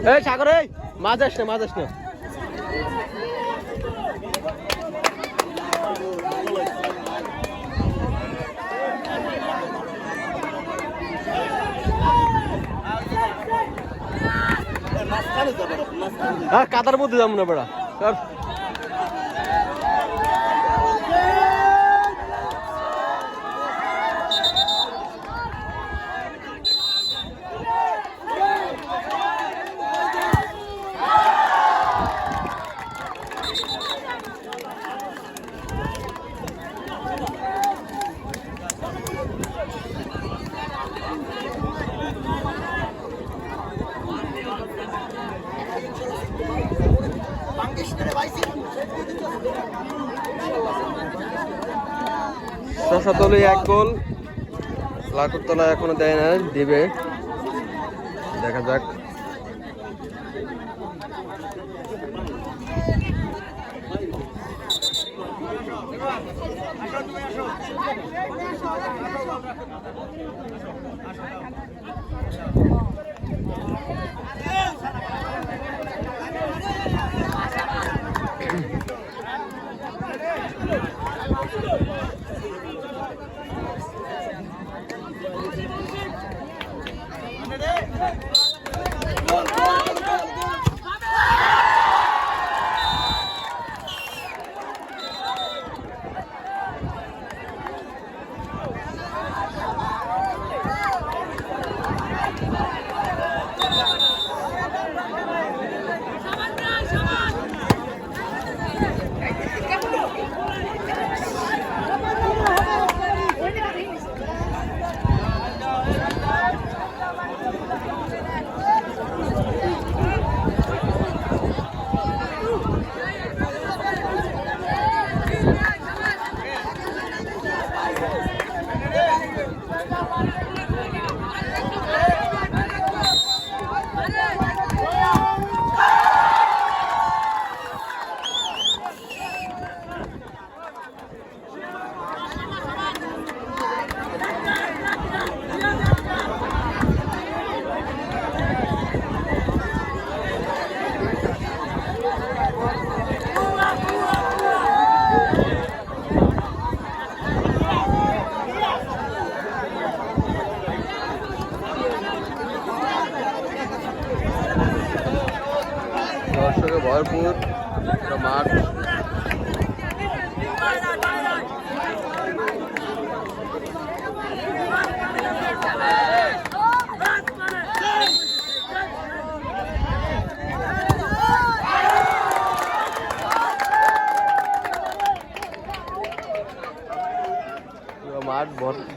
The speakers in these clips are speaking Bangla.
এই সাগর এই মাছ আস না হ্যাঁ কাতার মধ্যে যাবো না বেড়া শশাতলে 1 গোল লাকুরতলা এখনো দেয় না দিবে দেখা যাক দর্শকে ভরপুর মাঠ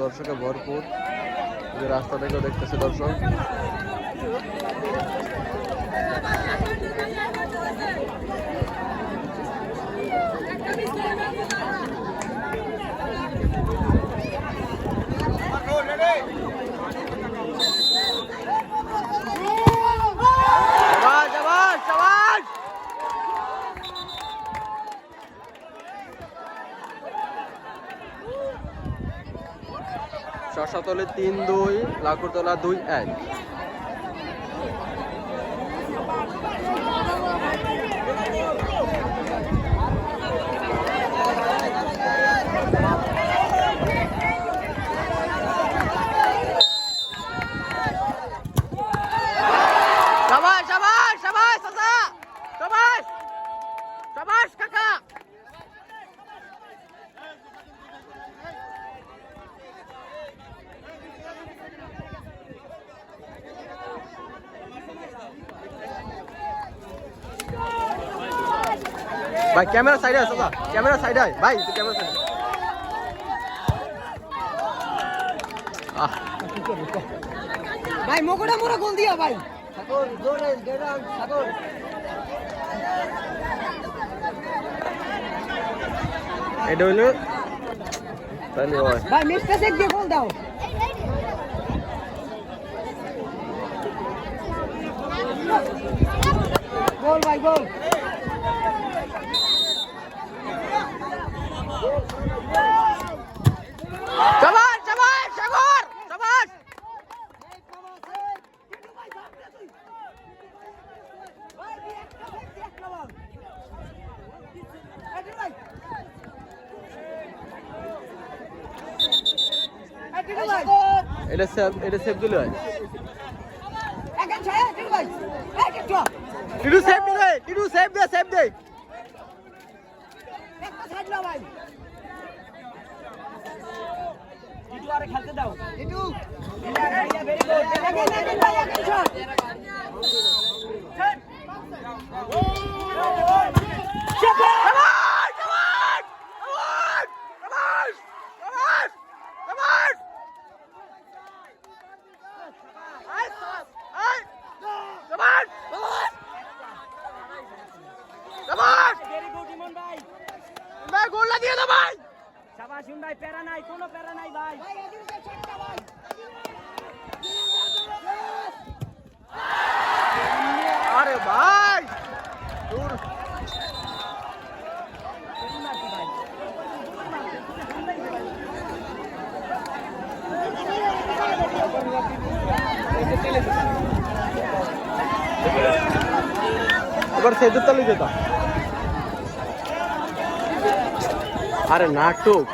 দর্শকে ভরপুর রাস্তা থেকেও দেখতেছে দর্শক শশাতলে 3-2 লাকুরতলা 2-1 ভাই ক্যামেরা সাইডে আছে দাদা ক্যামেরা সাইডে আয় ভাই তুই ক্যামেরা সাইডে ভাই মোকড়া মোরা গোল দিয়া ভাই ঠাকুর জোরে গেরাম ঠাকুর এটা হইলো তাহলে হয় ভাই মিস্টার চেক দিয়ে গোল দাও গোল ভাই গোল শাবাশ শাবাশ শাবাশ শাবাশ এটা সেভ দিলে হয়। এখন ছায়া ঠিক ভাই এই কিছু টিটু সেভ দে, টিটু সেভ দে, সেভ দে। একটা ছাড় না ভাই টিটু আরে খেলতে দাও টিটু ভেরি গুড এখন ভাই এখন ছাড় ভেরি গুড ইমন ভাই গোলটা দিয়ে দাও ভাই। শাবাশ ইমন ভাই প্যারা নাই কোনো প্যারা নাই ভাই ভাই এদিকে ছাড়টা ভাই আরে ভাই দূর। এবার সেদুর তালি যেত। আরে নাটক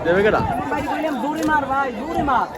দেবে কেটা? ভাই বললাম দূরে মার ভাই দূরে মার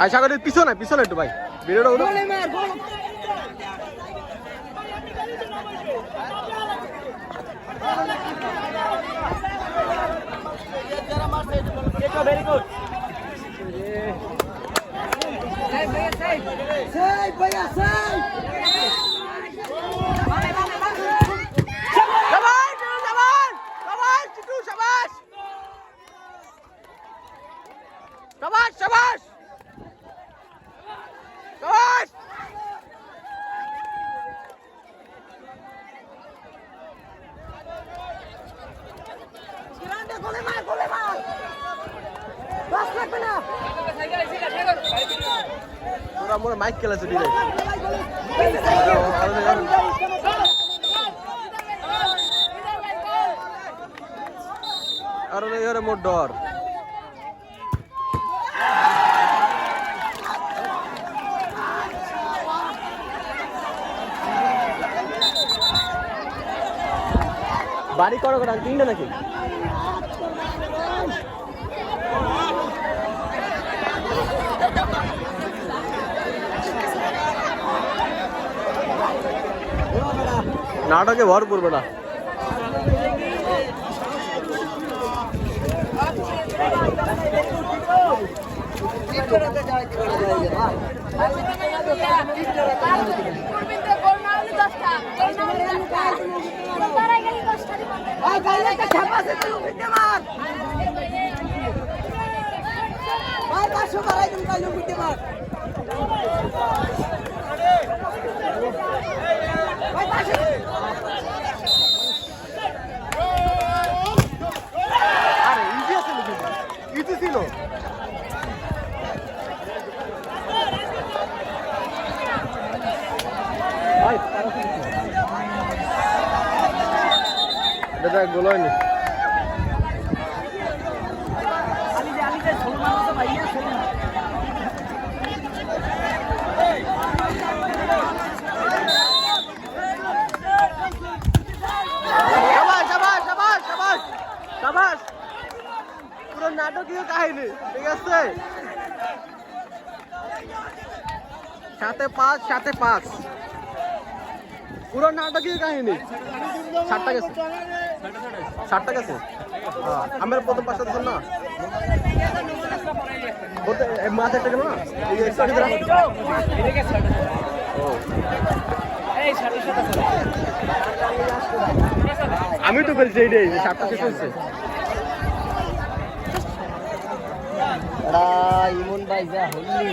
আশা করি পিছনে পিছনে একটু ভাই ভিডিওটা ওটা গোলে মার গোল এটা ভেরি গুড সেই ভাইয়া সেই শাবাশ শাবাশ শাবাশ টিটু শাবাশ শাবাশ শাবাশ শাবাশ। গোলে মার বাস লাগবে না তোরা মোর মাইক খেলাছে দিলে আর এর মোর ডর। বাড়ি করো কটা তিনটা নাকি? নাটকে ভরপুর বেটা। ভাই গাইলে ছাপা আছে তুই উঠতে মার ভাই 500 বাড়াই তুমি গাইলে উঠতে মার ভাই 500 আরে ইজি আছে নাকি? ইজি ছিল। ভাই এটা গোল হয়নি। আলিতে ছোট মানুষ তো ভাইয়া ছোট না শাবাশ শাবাশ শাবাশ শাবাশ শাবাশ। পুরো নাটকীয় কাহিনী ঠিক আছে। 7-5 7-5 পুরো নাটকীয় কাহিনী। 7টা গেছে 7টা গেছে। আমার প্রথম 5টা দিচ্ছেন না মাছ একটা গেল না আমি তো করেছি এইটাই 7টা শেষ হয়েছে। ইমন ভাই যা হলি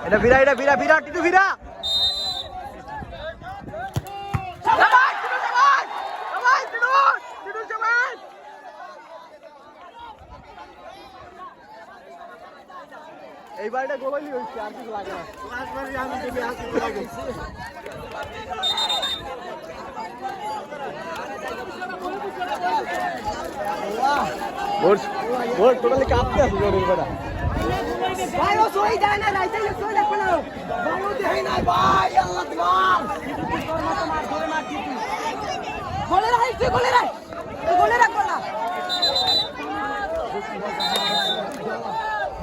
এটা ভিড়া এটা ভিড়া ভিড়া টিটু ভিড়া। শাবাশ টিটু শাবাশ শাবাশ টিটু টিটু শাবাশ। এই বাড়িটা গোলই হইছে আর কিছু লাগে না। লাস্টবারই আমি তুমি হাসি গোল গেছে। ওর টোটালি কাঁপতে আছে জোরের বেড়া। ভাই ও সই যায় না রাইতে সই লাগবে না ভাই ও দেই না ভাই আল্লাহ তোমার গোলে রাইছে গোলে রাই গোলে রাখবো না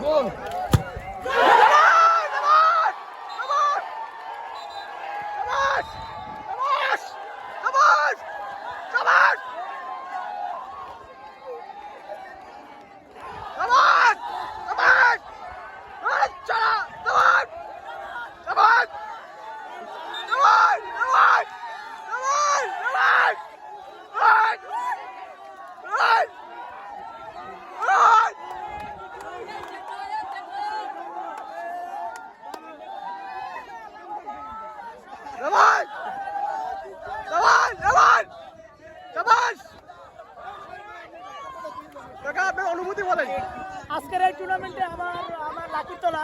গোল অনুভূতি বলেন। আজকের এই টুর্নামেন্টে আমার লাকিতলা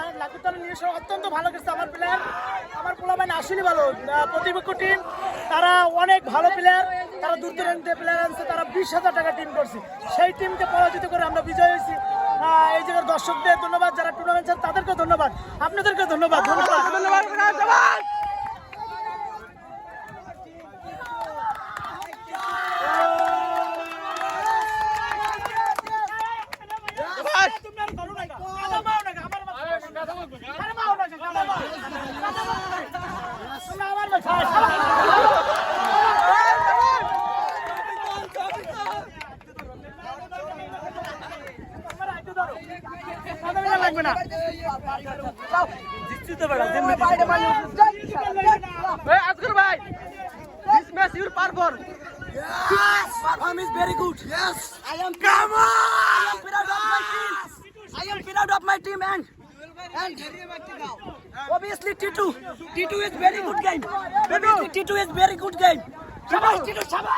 নিয়ে অত্যন্ত ভালো খেলছে আমার প্লেয়ার। আমার পোলাপাইন আসলে ভালো। প্রতিপক্ষ টিম তারা অনেক ভালো প্লেয়ার, তারা দূর দূরান্তে প্লেয়ার আনছে, তারা 20,000 টাকা টিম করছে। সেই টিমকে পরাজিত করে আমরা বিজয় হয়েছি। এই জায়গার দর্শকদের ধন্যবাদ, যারা টুর্নামেন্ট তাদেরকে ধন্যবাদ, আপনাদেরকে ধন্যবাদ। ধন্যবাদ। Asghar bhai, this match you perform. Yes, performance is very good. Yes, I am. Come on! I am proud of my team. I am proud of my team and obviously T2 is very good game. Obviously T2 is very good game. Shabash T2, shabash.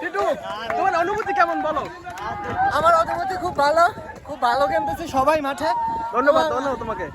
Titu, তোমার অনুভূতি কেমন বলো? আমার অনুভূতি খুব ভালো গেম দিচ্ছে সবাই মাঠে। ধন্যবাদ তোমাকে।